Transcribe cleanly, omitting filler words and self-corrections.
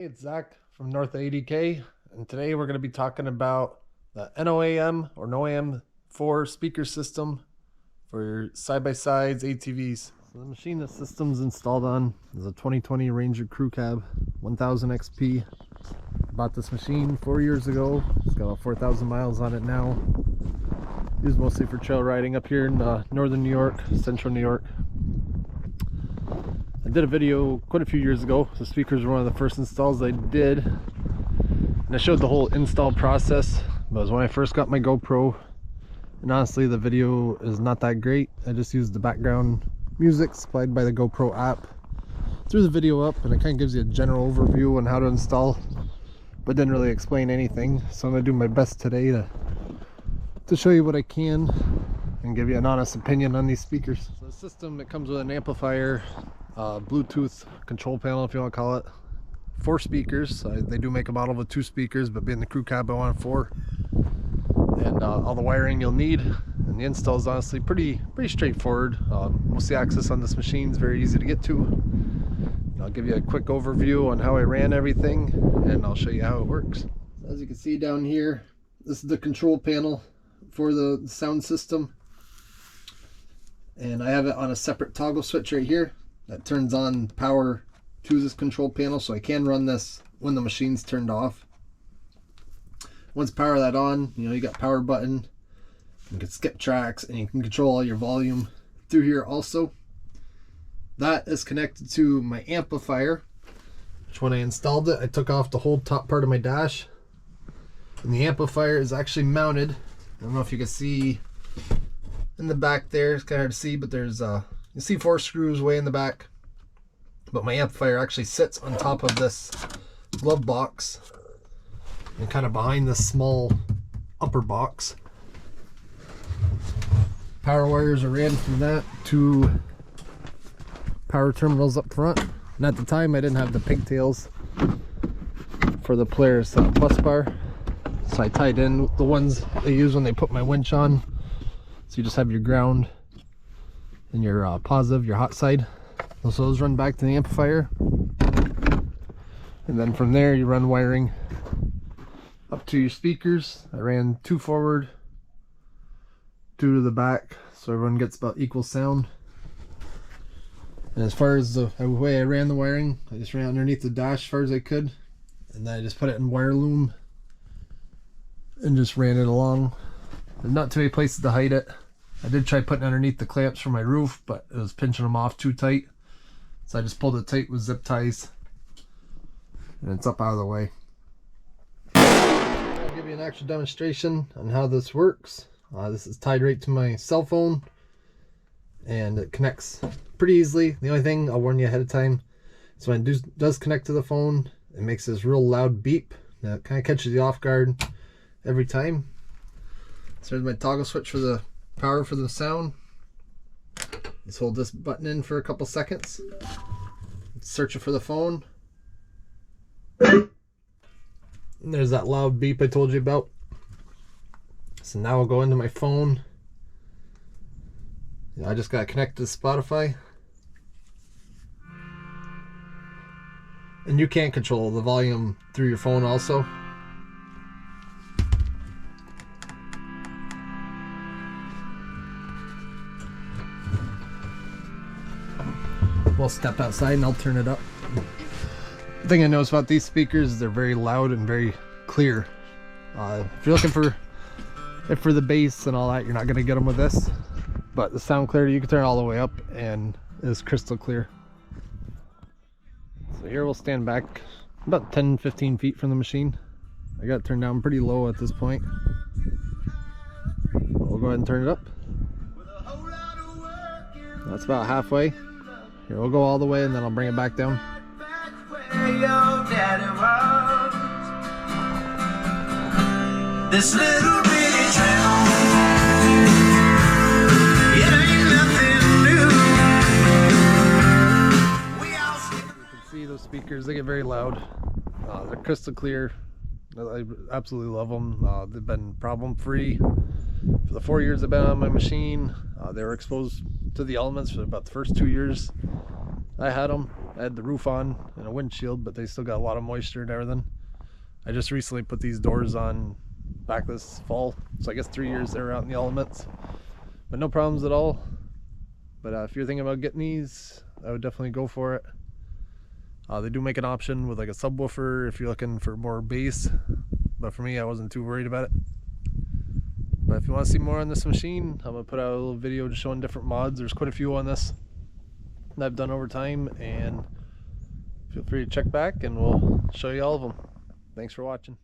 Hey, it's Zach from North 80K, and today we're going to be talking about the NOAM or NOAM 4 speaker system for your side-by-sides ATVs. So the machine the system's installed on is a 2020 Ranger Crew Cab 1000 XP. Bought this machine 4 years ago. It's got about 4,000 miles on it now. Used mostly for trail riding up here in northern New York, central New York. I did a video quite a few years ago. The speakers were one of the first installs I did, and I showed the whole install process. But it was when I first got my GoPro, and honestly the video is not that great. I just used the background music supplied by the GoPro app, threw the video up, and it kind of gives you a general overview on how to install, but didn't really explain anything. So I'm going to do my best today to show you what I can and give you an honest opinion on these speakers. So the system, it comes with an amplifier, Bluetooth control panel, if you want to call it, 4 speakers. They do make a model with 2 speakers, but being the crew cab I want 4, and all the wiring you'll need. And the install is honestly pretty straightforward. Most of the access on this machine is very easy to get to. And I'll give you a quick overview on how I ran everything, and I'll show you how it works. As you can see down here, this is the control panel for the sound system, and I have it on a separate toggle switch right here that turns on power to this control panel, so I can run this when the machine's turned off. Once power that on, you got power button, you can skip tracks, and you can control all your volume through here also. That is connected to my amplifier, which when I installed it, I took off the whole top part of my dash, and the amplifier is actually mounted. I don't know if you can see in the back there, it's kind of hard to see, but there's you see 4 screws way in the back, but my amplifier actually sits on top of this glove box and kind of behind this small upper box. Power wires are ran from that to power terminals up front, and at the time I didn't have the pigtails for the Polaris bus bar, so I tied in the ones they use when they put my winch on. So you just have your ground and your positive, your hot side. So those run back to the amplifier, and then from there you run wiring up to your speakers. I ran 2 forward, 2 to the back, so everyone gets about equal sound. And as far as the way I ran the wiring, I just ran underneath the dash as far as I could, and then I just put it in wire loom and just ran it along. There's not too many places to hide it. I did try putting underneath the clamps for my roof, but it was pinching them off too tight, so I just pulled it tight with zip ties, and it's up out of the way. I'll give you an actual demonstration on how this works. This is tied right to my cell phone, and it connects pretty easily. The only thing I'll warn you ahead of time, so when it does connect to the phone, it makes this real loud beep. Now it kind of catches you off guard every time. So there's my toggle switch for the power for the sound. Just hold this button in for a couple seconds. Search it for the phone. And there's that loud beep I told you about. So now I'll go into my phone. I just got connected to Spotify. And you can control the volume through your phone also. We'll step outside and I'll turn it up. The thing I noticed about these speakers is they're very loud and very clear. If you're looking for the bass and all that, you're not going to get them with this. But the sound clarity, you can turn it all the way up and it's crystal clear. So here we'll stand back about 10-15 feet from the machine. I got it turned down pretty low at this point. We'll go ahead and turn it up. That's about halfway. Here, we'll go all the way and then I'll bring it back down. This little bitty town, it ain't nothing new. You can see those speakers, they get very loud. They're crystal clear. I absolutely love them. They've been problem free for the 4 years I've been on my machine. They were exposed to the elements for about the first 2 years I had them. I had the roof on and a windshield, but they still got a lot of moisture and everything. I just recently put these doors on back this fall, so I guess 3 years they were out in the elements, but no problems at all. But if you're thinking about getting these, I would definitely go for it. They do make an option with like a subwoofer if you're looking for more bass, but for me, I wasn't too worried about it. But if you want to see more on this machine, I'm gonna put out a little video just showing different mods. There's quite a few on this that I've done over time, and feel free to check back and we'll show you all of them. Thanks for watching.